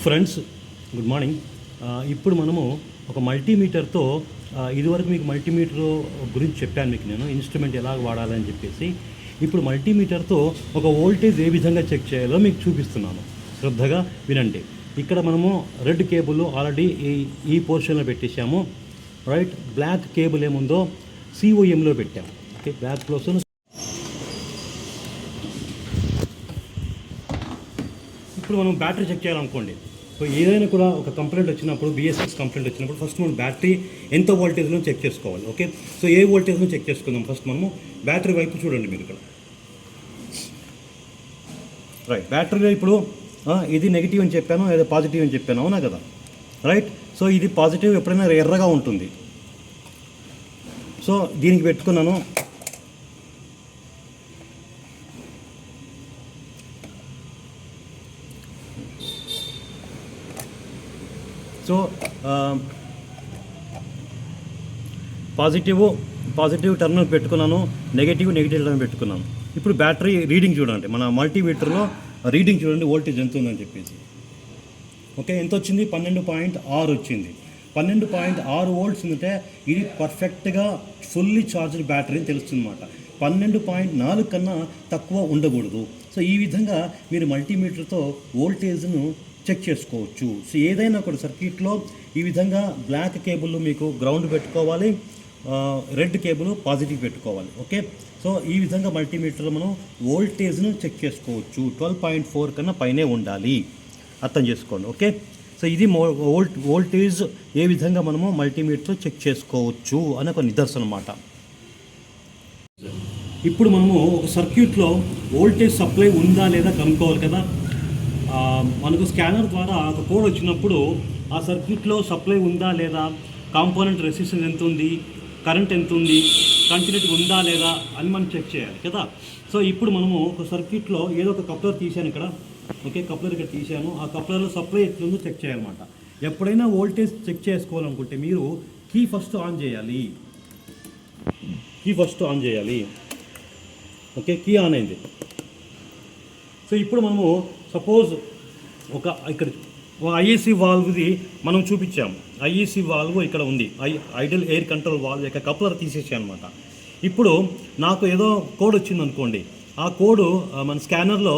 Friends good morning. ఇప్పుడు మనము ఒక మల్టీమీటర్తో ఇదివరకు మీకు మల్టీమీటర్ గురించి చెప్పాను మీకు నేను ఇన్స్ట్రుమెంట్ ఎలా వాడాలని చెప్పేసి. ఇప్పుడు మల్టీమీటర్తో ఒక వోల్టేజ్ ఏ విధంగా చెక్ చేయాలో మీకు చూపిస్తున్నాను, శ్రద్ధగా వినండి. ఇక్కడ మనము రెడ్ కేబుల్ ఆల్రెడీ ఈ పోర్షన్లో పెట్టేశాము, రైట్. బ్లాక్ కేబుల్ ఏముందో COMలో పెట్టాము. Okay, black close. ఇప్పుడు మనం బ్యాటరీ చెక్ చేయాలనుకోండి. సో ఏదైనా కూడా ఒక కంప్లైంట్ వచ్చినప్పుడు, BS6 కంప్లైంట్ వచ్చినప్పుడు ఫస్ట్ మనం బ్యాటరీ ఎంత వోల్టేజ్లో చెక్ చేసుకోవాలి. ఓకే, సో ఏ వోల్టేజ్లో చెక్ చేసుకుందాం. ఫస్ట్ మనము బ్యాటరీ వైపు చూడండి మీరు ఇక్కడ, రైట్. బ్యాటరీలో ఇప్పుడు ఇది నెగిటివ్ అని చెప్పాను, లేదా పాజిటివ్ అని చెప్పాను, అవునా కదా, రైట్. సో ఇది పాజిటివ్ ఎప్పుడైనా ఎర్రగా ఉంటుంది. సో దీనికి పెట్టుకున్నాను. సో పాజిటివ్ టర్మినల్ పెట్టుకున్నాను, నెగిటివ్ టర్మినల్ పెట్టుకున్నాను. ఇప్పుడు బ్యాటరీ రీడింగ్ చూడండి, మన మల్టీమీటర్లో రీడింగ్ చూడండి, వోల్టేజ్ ఎంత ఉందని చెప్పేసి. ఓకే, ఎంత వచ్చింది? 12.6 వచ్చింది. 12.6 వోల్ట్స్ ఉంటే ఇది పర్ఫెక్ట్గా ఫుల్లీ ఛార్జ్డ్ బ్యాటరీ అని తెలుస్తుంది అన్నమాట. 12.4 కన్నా తక్కువ ఉండకూడదు. సో ఈ విధంగా మీరు మల్టీమీటర్తో వోల్టేజ్ను చెక్ చేసుకోవచ్చు. సో ఏదైనా కూడా సర్క్యూట్లో ఈ విధంగా బ్లాక్ కేబుల్ మీకు గ్రౌండ్ పెట్టుకోవాలి, రెడ్ కేబుల్ పాజిటివ్ పెట్టుకోవాలి. ఓకే, సో ఈ విధంగా మల్టీమీటర్లో మనం వోల్టేజ్ను చెక్ చేసుకోవచ్చు. 12.4 కన్నా పైనే ఉండాలి, అర్థం చేసుకోండి. ఓకే, సో ఇది వోల్టేజ్ ఏ విధంగా మనము మల్టీమీటర్తో చెక్ చేసుకోవచ్చు అనే ఒక నిదర్శనం అన్నమాట. ఇప్పుడు మనము ఒక సర్క్యూట్లో వోల్టేజ్ సప్లై ఉందా లేదా కనుక్కోవాలి కదా. మనకు స్కానర్ ద్వారా ఒక కోడ్ వచ్చినప్పుడు ఆ సర్క్యూట్లో సప్లై ఉందా లేదా, కాంపోనెంట్ రెసిస్టెన్స్ ఎంత ఉంది, కరెంట్ ఎంత ఉంది, కంటిన్యూటీ ఉందా లేదా అని మనం చెక్ చేయాలి కదా. సో ఇప్పుడు మనము ఒక సర్క్యూట్లో ఏదో ఒక కప్లర్ తీసాను ఇక్కడ. ఓకే, కప్లర్ ఇక్కడ తీసాను. ఆ కప్లర్లో సప్లై ఎట్లుందో చెక్ చేయాలన్నమాట. ఎప్పుడైనా వోల్టేజ్ చెక్ చేసుకోవాలనుకుంటే మీరు కీ ఫస్ట్ ఆన్ చేయాలి. ఓకే, కీ ఆన్ అయింది. సో ఇప్పుడు మనము సపోజ్ ఇక్కడ IAC వాల్వ్ది మనం చూపించాము. IAC వాల్వ్ ఇక్కడ ఉంది, ఐడియల్ ఎయిర్ కంట్రోల్ వాల్వ్ యొక్క కప్లర్ తీసేసాను అనమాట. ఇప్పుడు నాకు ఏదో కోడ్ వచ్చింది అనుకోండి, ఆ కోడ్ మన స్కానర్లో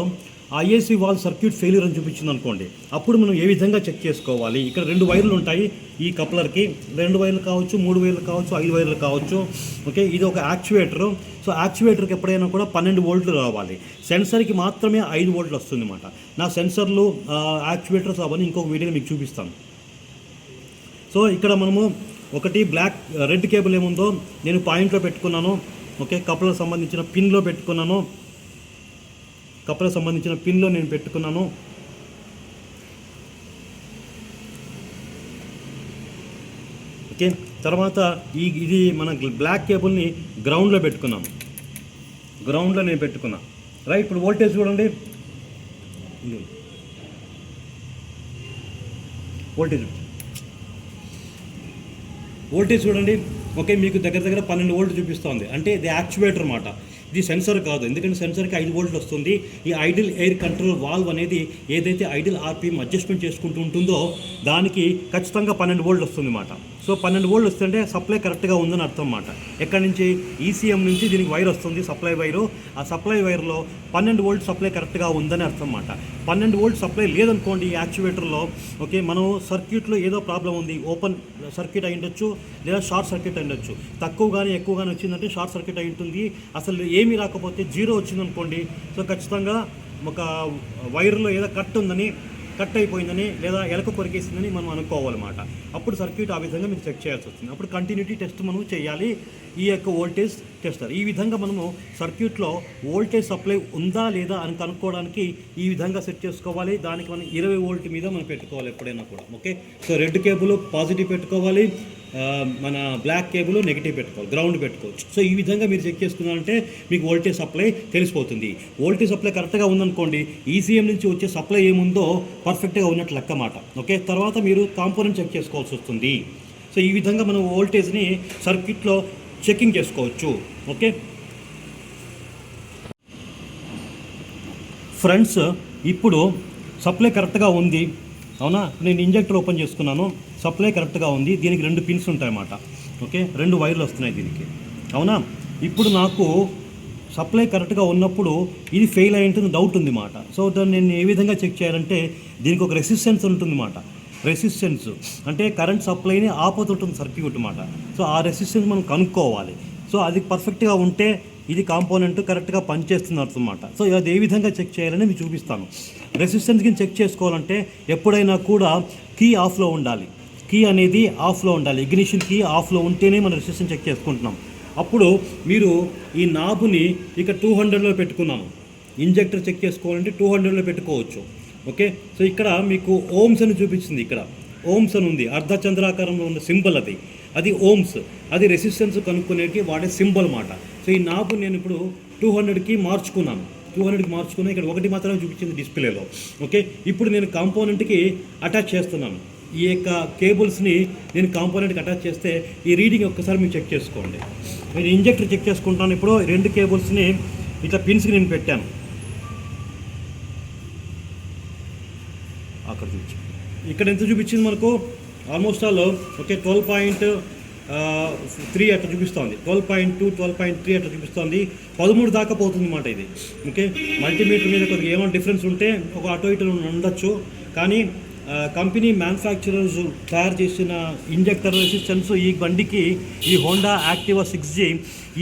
IAC వాల్వ్ సర్క్యూట్ ఫెయిల్యూర్ అని చూపించింది అనుకోండి. అప్పుడు మనం ఏ విధంగా చెక్ చేసుకోవాలి? ఇక్కడ 2 వైర్లు ఉంటాయి ఈ కప్లర్కి. 2 వైర్లు కావచ్చు, 3 వైర్లు కావచ్చు, 5 వైర్లు కావచ్చు. ఓకే, ఇది ఒక యాక్చువేటరు. సో యాక్చువేటర్కి ఎప్పుడైనా కూడా 12 వోల్ట్లు రావాలి. సెన్సర్కి మాత్రమే 5 వోల్ట్లు వస్తుంది అన్నమాట. నా సెన్సర్లు, యాక్చువేటర్స్ అవన్నీ ఇంకొక వీడియోలో మీకు చూపిస్తాను. సో ఇక్కడ మనము ఒకటి రెడ్ కేబుల్ ఏముందో నేను పాయింట్లో పెట్టుకున్నాను. ఓకే, కప్లర్ సంబంధించిన పిన్లో పెట్టుకున్నాను. నేను పెట్టుకున్నాను. ఓకే, తర్వాత ఇది మన బ్లాక్ కేబుల్ని గ్రౌండ్లో పెట్టుకున్నాను. నేను పెట్టుకున్నా, రైట్. ఇప్పుడు వోల్టేజ్ చూడండి, వోల్టేజ్ చూడండి. ఓకే, మీకు దగ్గర 12 వోల్ట్ చూపిస్తుంది. అంటే ఇది యాక్చువేటర్ అన్నమాట, ఇది సెన్సర్ కాదు. ఎందుకంటే సెన్సర్కి 5 వోల్ట్లు వస్తుంది. ఈ ఐడిల్ ఎయిర్ కంట్రోల్ వాల్వ్ అనేది ఏదైతే ఐడిల్ RPM అడ్జస్ట్మెంట్ చేసుకుంటూ ఉంటుందో దానికి ఖచ్చితంగా 12 వోల్ట్లు వస్తుంది అన్నమాట. సో 12 వోల్ట్లు వస్తుంటే సప్లై కరెక్ట్గా ఉందని అర్థం అన్నమాట. ఎక్కడి నుంచి? ECM నుంచి దీనికి వైర్ వస్తుంది, సప్లై వైరు. ఆ సప్లై వైర్లో 12 వోల్ట్ సప్లై కరెక్ట్గా ఉందని అర్థం అన్నమాట. 12 వోల్ట్ సప్లై లేదనుకోండి ఈ యాక్చువేటర్లో, ఓకే, మనం సర్క్యూట్లో ఏదో ప్రాబ్లం ఉంది, ఓపెన్ సర్క్యూట్ అయి ఉండొచ్చు, లేదా షార్ట్ సర్క్యూట్ అయి ఉండొచ్చు. తక్కువగానే ఎక్కువగానే వచ్చిందంటే షార్ట్ సర్క్యూట్ అయి ఉంటుంది. అసలు ఏమీ రాకపోతే 0 వచ్చిందనుకోండి, సో ఖచ్చితంగా ఒక వైర్లో ఏదో కట్ అయిపోయిందని, లేదా ఎలక కొరికేసిందని మనం అనుకోవాలన్నమాట. అప్పుడు సర్క్యూట్ ఆ విధంగా మీరు చెక్ చేయాల్సి వస్తుంది. అప్పుడు కంటిన్యూటీ టెస్ట్ మనం చేయాలి, ఈ యొక్క వోల్టేజ్ టెస్టర్. ఈ విధంగా మనము సర్క్యూట్లో వోల్టేజ్ సప్లై ఉందా లేదా అని కనుక్కోవడానికి ఈ విధంగా సెట్ చేసుకోవాలి. దానికి మనం 20 వోల్ట్ మీద మనం పెట్టుకోవాలి ఎప్పుడైనా కూడా. Okay, so red cable positive పెట్టుకోవాలి, మన బ్లాక్ కేబుల్ నెగిటివ్ పెట్టుకోవాలి, గ్రౌండ్ పెట్టుకోవచ్చు. సో ఈ విధంగా మీరు చెక్ చేసుకున్నారంటే మీకు వోల్టేజ్ సప్లై తెలిసిపోతుంది. వోల్టేజ్ సప్లై కరెక్ట్గా ఉందనుకోండి, ECM నుంచి వచ్చే సప్లై ఏముందో పర్ఫెక్ట్గా ఉన్నట్లు లెక్క మాట. ఓకే, తర్వాత మీరు కాంపోనెంట్ చెక్ చేసుకోవాల్సి వస్తుంది. సో ఈ విధంగా మనం వోల్టేజ్ని సర్క్యూట్లో చెకింగ్ చేసుకోవచ్చు. ఓకే ఫ్రెండ్స్, ఇప్పుడు సప్లై కరెక్ట్గా ఉంది, అవునా, నేను ఇంజెక్టర్ ఓపెన్ చేసుకున్నాను, సప్లై కరెక్ట్గా ఉంది, దీనికి 2 పిన్స్ ఉంటాయన్నమాట. ఓకే, 2 వైర్లు వస్తున్నాయి దీనికి. అవునా, ఇప్పుడు నాకు సప్లై కరెక్ట్గా ఉన్నప్పుడు ఇది ఫెయిల్ అయి ఉంటుంది డౌట్ ఉంది మాట. సో దాన్ని నేను ఏ విధంగా చెక్ చేయాలంటే దీనికి ఒక రెసిస్టెన్స్ ఉంటుంది మాట. రెసిస్టెన్స్ అంటే కరెంట్ సప్లైని ఆపుతుంటుంది సర్క్యూట్ మాట. సో ఆ రెసిస్టెన్స్ మనం కనుక్కోవాలి. సో అది పర్ఫెక్ట్గా ఉంటే ఇది కాంపోనెంట్ కరెక్ట్గా పనిచేస్తుంది అన్నమాట. సో అది ఏ విధంగా చెక్ చేయాలని మీకు చూపిస్తాను. రెసిస్టెన్స్కి చెక్ చేసుకోవాలంటే ఎప్పుడైనా కూడా కీ ఆఫ్లో ఉండాలి. కీ అనేది ఆఫ్లో ఉండాలి. ఇగ్నిషన్ కీ ఆఫ్లో ఉంటేనే మనం రెసిస్టెన్స్ చెక్ చేసుకుంటున్నాం. అప్పుడు మీరు ఈ నాబుని ఇక 200లో పెట్టుకున్నాను. ఇంజెక్టర్ చెక్ చేసుకోవాలంటే 200లో పెట్టుకోవచ్చు. ఓకే, సో ఇక్కడ మీకు ఓమ్స్ అని చూపించింది. ఇక్కడ ఓమ్స్ అని ఉంది, అర్ధచంద్రాకారంలో ఉన్న సింబల్ అది ఓమ్స్. అది రెసిస్టెన్స్ కనుక్కునేకి వాడే సింబల్ మాట. సో ఈ నాబు నేను ఇప్పుడు 200కి మార్చుకున్నాను. 200కి మార్చుకున్నా, ఇక్కడ 1 మాత్రమే చూపించింది డిస్ప్లేలో. ఓకే, ఇప్పుడు నేను కాంపోనెంట్కి అటాచ్ చేస్తున్నాను. ఈ యొక్క కేబుల్స్ని నేను కాంపోనెంట్కి అటాచ్ చేస్తే ఈ రీడింగ్ ఒక్కసారి మీరు చెక్ చేసుకోండి. నేను ఇంజెక్టర్ చెక్ చేసుకుంటాను. ఇప్పుడు 2 కేబుల్స్ని ఇట్లా పిన్స్కి నేను పెట్టాను. అక్కడ చూపించి ఇక్కడ ఎంత చూపించింది మనకు ఆల్మోస్ట్ ఆల్. ఓకే, 12.3 అట్లా చూపిస్తుంది. 12.2, 12.3 అట్లా చూపిస్తుంది. 13 దాకా పోతుంది అన్నమాట ఇది. ఓకే, మల్టీమీటర్ మీద కొద్దిగా ఏమైనా డిఫరెన్స్ ఉంటే ఒక అటో ఇటు ఉండొచ్చు. కానీ కంపెనీ మ్యానుఫ్యాక్చరర్స్ తయారు చేసిన ఇంజెక్టర్ రెసిస్టెన్స్ ఈ బండికి, ఈ హోండా యాక్టివా 6G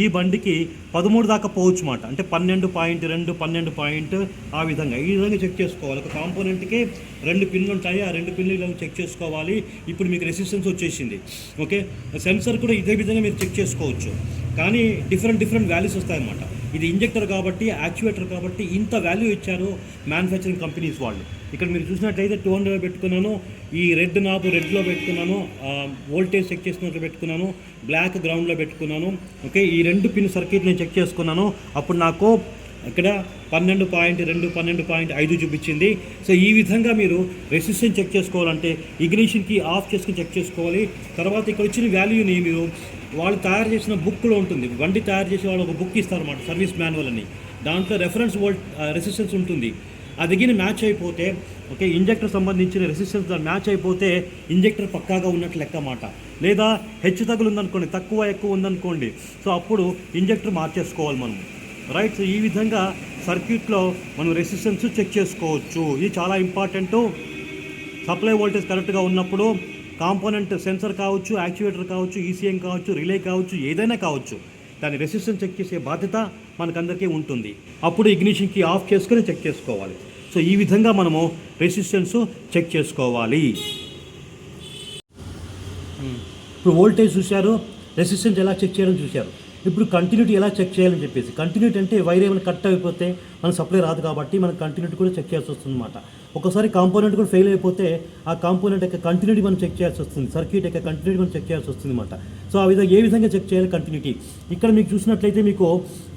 ఈ బండికి 13 దాకా పోవచ్చు మాట. అంటే 12.2, 12 ఆ విధంగా ఈ విధంగా చెక్ చేసుకోవాలి. ఒక కాంపోనెంట్కి 2 పిన్లు ఉంటాయి. ఆ 2 పిన్లు ఇలా చెక్ చేసుకోవాలి. ఇప్పుడు మీకు రెసిస్టెన్స్ వచ్చేసింది. ఓకే, సెన్సర్ కూడా ఇదే విధంగా మీరు చెక్ చేసుకోవచ్చు. కానీ డిఫరెంట్ వాల్యూస్ వస్తాయన్నమాట. ఇది ఇంజెక్టర్ కాబట్టి, యాక్చువేటర్ కాబట్టి ఇంత వాల్యూ ఇచ్చారు మ్యానుఫ్యాక్చరింగ్ కంపెనీస్ వాళ్ళు. ఇక్కడ మీరు చూసినట్లయితే 200లో పెట్టుకున్నాను. ఈ రెడ్ నాబ్ రెడ్లో పెట్టుకున్నాను. వోల్టేజ్ చెక్ చేసినట్లు పెట్టుకున్నాను. బ్లాక్ గ్రౌండ్లో పెట్టుకున్నాను. ఓకే, ఈ 2 పిన్ సర్క్యూట్ నేను చెక్ చేసుకున్నాను. అప్పుడు నాకు ఇక్కడ 12.2, 12.5 చూపించింది. సో ఈ విధంగా మీరు రెసిస్టెన్స్ చెక్ చేసుకోవాలంటే ఇగ్నిషన్కి ఆఫ్ చేసుకుని చెక్ చేసుకోవాలి. తర్వాత ఇక్కడ వచ్చిన వాల్యూని మీరు వాళ్ళు తయారు చేసిన బుక్లో ఉంటుంది. బండి తయారు చేసే వాళ్ళు ఒక బుక్ ఇస్తారన్నమాట, సర్వీస్ మాన్యువల్ అని. దాంట్లో రెఫరెన్స్ రెసిస్టెన్స్ ఉంటుంది. అది గిని మ్యాచ్ అయిపోతే, ఓకే, ఇంజెక్టర్ సంబంధించిన రెసిస్టెన్స్ దాన్ని మ్యాచ్ అయిపోతే ఇంజెక్టర్ పక్కాగా ఉన్నట్లు లెక్క మాట. లేదా హెచ్చు తగులు ఉందనుకోండి, తక్కువ ఎక్కువ ఉందనుకోండి, సో అప్పుడు ఇంజెక్టర్ మార్చేసుకోవాలి మనం. రైట్. సో ఈ విధంగా సర్క్యూట్లో మనం రెసిస్టెన్స్ చెక్ చేసుకోవచ్చు. ఇది చాలా ఇంపార్టెంట్. సప్లై వోల్టేజ్ కరెక్ట్గా ఉన్నప్పుడు కాంపోనెంట్ సెన్సర్ కావచ్చు, యాక్చువేటర్ కావచ్చు, ఈసీఎం కావచ్చు, రిలే కావచ్చు, ఏదైనా కావచ్చు, దాని రెసిస్టెన్స్ చెక్ చేసే బాధ్యత మనకందరికీ ఉంటుంది. అప్పుడు ఇగ్నిషన్కి ఆఫ్ చేసుకొని చెక్ చేసుకోవాలి. సో ఈ విధంగా మనము రెసిస్టెన్స్ చెక్ చేసుకోవాలి. ఇప్పుడు వోల్టేజ్ చూశారు, రెసిస్టెన్స్ ఎలా చెక్ చేయడం చూశారు. ఇప్పుడు కంటిన్యూటీ ఎలా చెక్ చేయాలని చెప్పేసి, కంటిన్యూటీ అంటే వైర్ ఏమైనా కట్ అయిపోతే మనకు సప్లై రాదు కాబట్టి మనం కంటిన్యూటీ కూడా చెక్ చేయాల్సి వస్తుంది అన్నమాట. ఒకసారి కాంపోనెంట్ కూడా ఫెయిల్ అయిపోతే ఆ కాంపోనెంట్ యొక్క కంటిన్యూటీ మనం చెక్ చేయాల్సి వస్తుంది, సర్క్యూట్ యొక్క కంటిన్యూటీ మనం చెక్ చేయాల్సి వస్తుంది అన్నమాట. సో ఆ విధంగా ఏ విధంగా చెక్ చేయాలి కంటిన్యూటీ, ఇక్కడ మీకు చూసినట్లయితే మీకు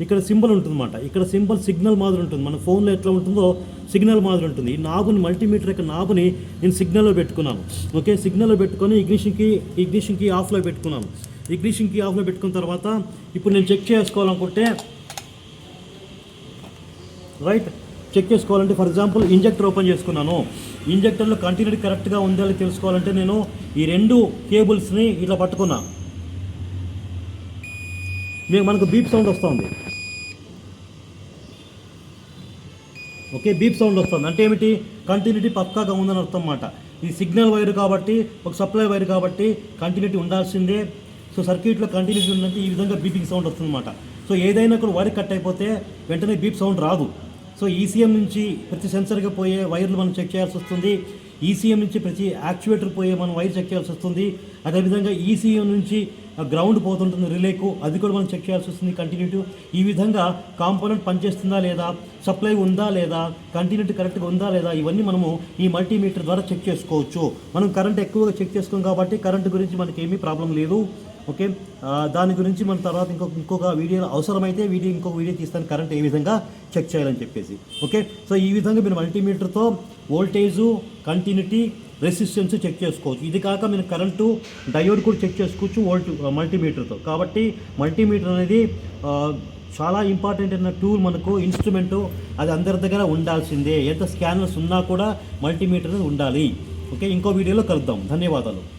ఇక్కడ సింబల్ ఉంటుందన్నమాట. ఇక్కడ సింబల్ సిగ్నల్ మాదిరి ఉంటుంది, మన ఫోన్లో ఎట్లా ఉంటుందో సిగ్నల్ మాదిరి ఉంటుంది. ఈ నాబుని, మల్టీమీటర్ యొక్క నాబుని నేను సిగ్నల్లో పెట్టుకున్నాను. ఓకే, సిగ్నల్లో పెట్టుకొని ఇగ్నిషన్కి ఆఫ్లో పెట్టుకున్నాను. ఇగ్నిషన్కి ఆఫ్లో పెట్టుకున్న తర్వాత ఇప్పుడు నేను చెక్ చేసుకోవాలనుకుంటే, రైట్, చెక్ చేసుకోవాలంటే ఫర్ ఎగ్జాంపుల్ ఇంజెక్టర్ ఓపెన్ చేసుకున్నాను. ఇంజెక్టర్లో కంటిన్యూటీ కరెక్ట్గా ఉందా అని తెలుసుకోవాలంటే నేను ఈ 2 కేబుల్స్ని ఇట్లా పట్టుకున్నా. మనకు బీప్ సౌండ్ వస్తుంది. ఓకే, బీప్ సౌండ్ వస్తుంది అంటే ఏమిటి, కంటిన్యూటీ పక్కాగా ఉందని అర్థం అన్నమాట. ఇది సిగ్నల్ వైర్ కాబట్టి, ఒక సప్లై వైర్ కాబట్టి కంటిన్యూటీ ఉండాల్సిందే. సో సర్క్యూట్లో కంటిన్యూటీ ఉందంటే ఈ విధంగా బీపింగ్ సౌండ్ వస్తుందన్నమాట. సో ఏదైనా కూడా వైర్ కట్ అయిపోతే వెంటనే బీప్ సౌండ్ రాదు. సో ఈసీఎం నుంచి ప్రతి సెన్సర్గా పోయే వైర్లు మనం చెక్ చేయాల్సి వస్తుంది. ఈసీఎం నుంచి ప్రతి యాక్చువేటర్ పోయే మనం వైర్ చెక్ చేయాల్సి వస్తుంది. అదేవిధంగా ఈసీఎం నుంచి గ్రౌండ్ పోతుంటుంది రిలేకు, అది కూడా మనం చెక్ చేయాల్సి వస్తుంది కంటిన్యూటీ. ఈ విధంగా కాంపోనెంట్ పనిచేస్తుందా లేదా, సప్లై ఉందా లేదా, కంటిన్యూటీ కరెక్ట్గా ఉందా లేదా, ఇవన్నీ మనము ఈ మల్టీమీటర్ ద్వారా చెక్ చేసుకోవచ్చు. మనం కరెంట్ ఎక్కువగా చెక్ చేసుకోం కాబట్టి కరెంట్ గురించి మనకి ఏమీ ప్రాబ్లం లేదు. ఓకే, దాని గురించి మన తర్వాత ఇంకొక వీడియో అవసరమైతే ఇంకొక వీడియో తీస్తాను, కరెంట్ ఏ విధంగా చెక్ చేయాలని చెప్పేసి. ఓకే, సో ఈ విధంగా మీరు మల్టీమీటర్తో వోల్టేజు, కంటిన్యూటీ, రెసిస్టెన్స్ చెక్ చేసుకోవచ్చు. ఇది కాక మీరు కరెంటు, డయోడ్ కూడా చెక్ చేసుకోవచ్చు మల్టీమీటర్తో. కాబట్టి మల్టీమీటర్ అనేది చాలా ఇంపార్టెంట్ అయిన టూల్, మనకు ఇన్స్ట్రుమెంటు. అది అందరి దగ్గర ఉండాల్సిందే. ఎంత స్కానర్స్ ఉన్నా కూడా మల్టీమీటర్ ఉండాలి. ఓకే, ఇంకో వీడియోలో కలుద్దాం. ధన్యవాదాలు.